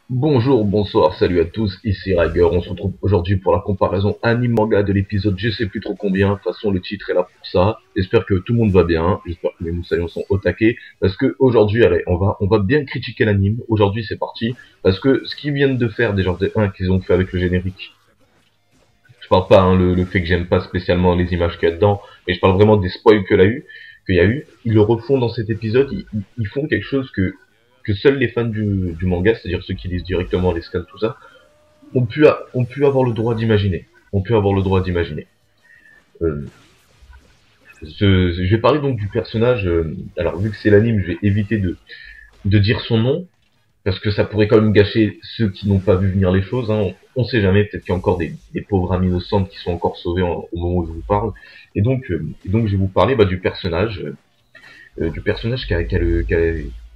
Bonjour, bonsoir, salut à tous, ici Rager, on se retrouve aujourd'hui pour la comparaison anime-manga de l'épisode je sais plus trop combien, de toute façon le titre est là pour ça, j'espère que tout le monde va bien, j'espère que les moussaillons sont au taquet, parce que aujourd'hui, allez, on va bien critiquer l'anime, aujourd'hui c'est parti, parce que ce qu'ils viennent de faire, déjà des 1 qu'ils ont fait avec le générique, je parle pas le fait que j'aime pas spécialement les images qu'il y a dedans, mais je parle vraiment des spoils qu'il y a eu, ils le refont dans cet épisode, ils font quelque chose que seuls les fans du manga, c'est-à-dire ceux qui lisent directement les scans, tout ça, ont pu avoir le droit d'imaginer. On peut avoir le droit d'imaginer. Euh, je vais parler donc du personnage. Alors vu que c'est l'anime, je vais éviter de dire son nom parce que ça pourrait quand même gâcher ceux qui n'ont pas vu venir les choses. Hein. On sait jamais, peut-être qu'il y a encore des pauvres âmes innocentes qui sont encore sauvées au moment où je vous parle. Et donc je vais vous parler du personnage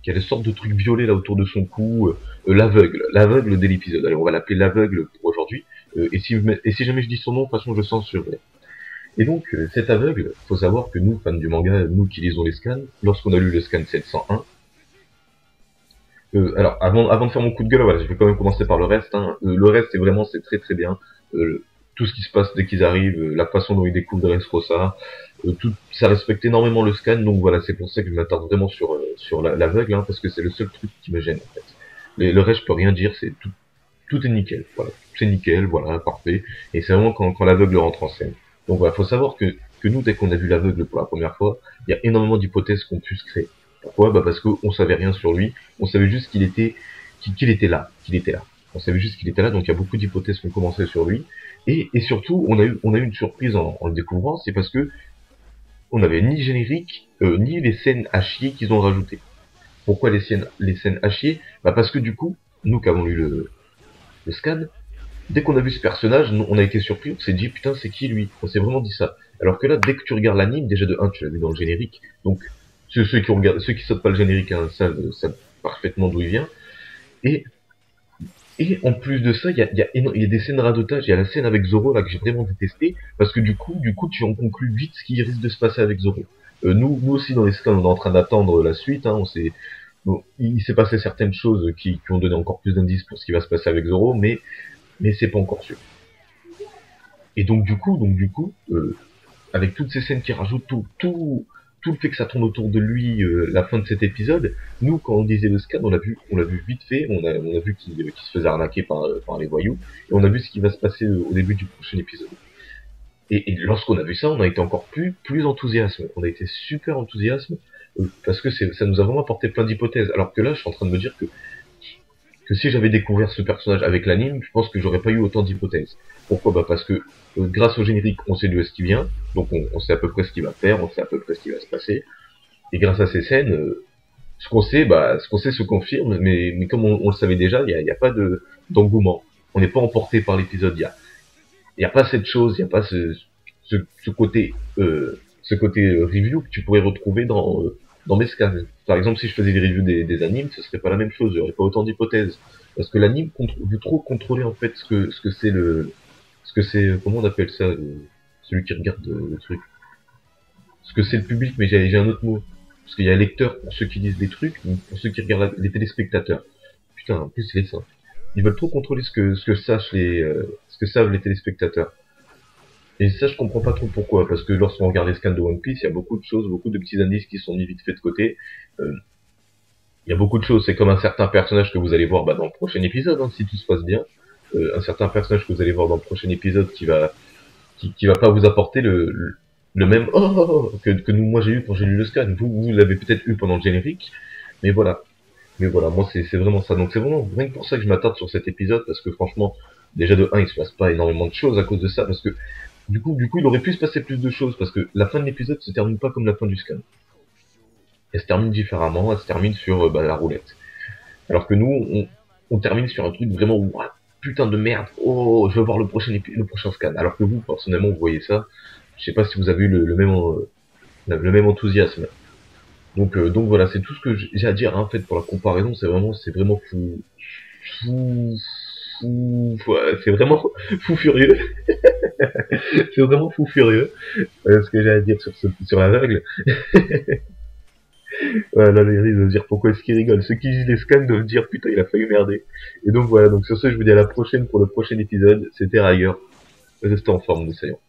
qui a le sorte de truc violet là autour de son cou, l'aveugle dès l'épisode. Allez, on va l'appeler l'aveugle pour aujourd'hui. Et si jamais je dis son nom, de toute façon je censurerai. Et donc cet aveugle, faut savoir que nous, fans du manga, nous qui lisons les scans, lorsqu'on a lu le scan 701, alors avant de faire mon coup de gueule, voilà, je vais quand même commencer par le reste. Hein. Le reste, c'est très très bien. Tout ce qui se passe dès qu'ils arrivent, la façon dont ils découvrent Dressrosa, tout, ça respecte énormément le scan. Donc voilà, c'est pour ça que je m'attarde vraiment sur l'aveugle, hein, parce que c'est le seul truc qui me gêne en fait. Le reste, je peux rien dire, c'est tout est nickel. Voilà, c'est nickel, voilà, parfait. Et c'est vraiment quand l'aveugle rentre en scène. Donc voilà, faut savoir que nous, dès qu'on a vu l'aveugle pour la première fois, il y a énormément d'hypothèses qu'on puisse créer. Pourquoi? Bah parce qu'on savait rien sur lui, on savait juste qu'il était là. On savait juste qu'il était là, donc il y a beaucoup d'hypothèses qui ont commencé sur lui. Et surtout, on a eu une surprise en le découvrant, c'est parce que on n'avait ni générique, ni les scènes à chier qu'ils ont rajoutées. Pourquoi les scènes à chier? Bah parce que du coup, nous qui avons lu le scan, dès qu'on a vu ce personnage, on a été surpris, on s'est dit putain c'est qui lui? On s'est vraiment dit ça. Alors que là, dès que tu regardes l'anime, déjà de 1 tu l'as vu dans le générique, donc ceux qui sautent pas le générique hein, savent parfaitement d'où il vient. Et, et en plus de ça, il y a des scènes radotage, il y a la scène avec Zoro là que j'ai vraiment détesté, parce que du coup tu en conclus vite ce qui risque de se passer avec Zoro. Nous aussi dans les scans on est en train d'attendre la suite, hein, bon, il s'est passé certaines choses qui ont donné encore plus d'indices pour ce qui va se passer avec Zoro, mais c'est pas encore sûr. Et donc du coup, avec toutes ces scènes qui rajoutent tout le fait que ça tourne autour de lui, la fin de cet épisode, nous quand on disait le scan, on l'a vu vite fait, on a vu qu'il se faisait arnaquer par les voyous, et on a vu ce qui va se passer au début du prochain épisode. Et lorsqu'on a vu ça, on a été encore plus enthousiasme, on a été super enthousiasme, parce que ça nous a vraiment apporté plein d'hypothèses. Alors que là, je suis en train de me dire que si j'avais découvert ce personnage avec l'anime, je pense que j'aurais pas eu autant d'hypothèses. Pourquoi? Bah parce que grâce au générique, on sait d'où est-ce qu'il vient, donc on sait à peu près ce qu'il va faire, on sait à peu près ce qui va se passer. Et grâce à ces scènes, ce qu'on sait se confirme, mais comme on le savait déjà, il y a pas d'engouement. On n'est pas emporté par l'épisode. Il y a pas cette chose, il y a pas ce côté review que tu pourrais retrouver dans mes scans. Par exemple, si je faisais des reviews des animes, ce serait pas la même chose, j'aurais pas autant d'hypothèses. Parce que l'anime veut trop contrôler en fait ce que c'est comment on appelle ça, celui qui regarde le truc. Ce que c'est le public, mais j'ai un autre mot. Parce qu'il y a lecteur pour ceux qui lisent des trucs, ou pour ceux qui regardent les téléspectateurs. Putain, en plus c'est ça. Ils veulent trop contrôler ce que savent les téléspectateurs. Et ça, je comprends pas trop pourquoi, parce que lorsqu'on regarde les scans de One Piece, il y a beaucoup de choses, beaucoup de petits indices qui sont mis vite fait de côté. Euh, il y a beaucoup de choses, c'est comme un certain personnage que vous allez voir dans le prochain épisode, hein, si tout se passe bien. Un certain personnage que vous allez voir dans le prochain épisode qui va pas vous apporter le même que moi j'ai eu quand j'ai lu le scan. Vous l'avez peut-être eu pendant le générique, mais voilà. Mais voilà, moi c'est vraiment ça. Donc c'est vraiment rien que pour ça que je m'attarde sur cet épisode, parce que franchement, déjà de 1, il se passe pas énormément de choses à cause de ça, parce que du coup, il aurait pu se passer plus de choses, parce que la fin de l'épisode se termine pas comme la fin du scan. Elle se termine différemment, elle se termine sur la roulette. Alors que nous, on termine sur un truc vraiment, ouah, putain de merde, oh, je veux voir le prochain scan. Alors que vous, personnellement, vous voyez ça, je sais pas si vous avez eu le même enthousiasme. Donc voilà, c'est tout ce que j'ai à dire, hein, en fait, pour la comparaison, c'est vraiment fou, c'est vraiment fou furieux, c'est vraiment fou furieux, ce que j'ai à dire sur l'aveugle. Voilà, ils doivent dire pourquoi est-ce qu'ils rigolent. Ceux qui lisent les scans doivent dire putain, il a failli merder. Et donc voilà, donc sur ce, je vous dis à la prochaine pour le prochain épisode. C'était Rager. Restez en forme, les saillants.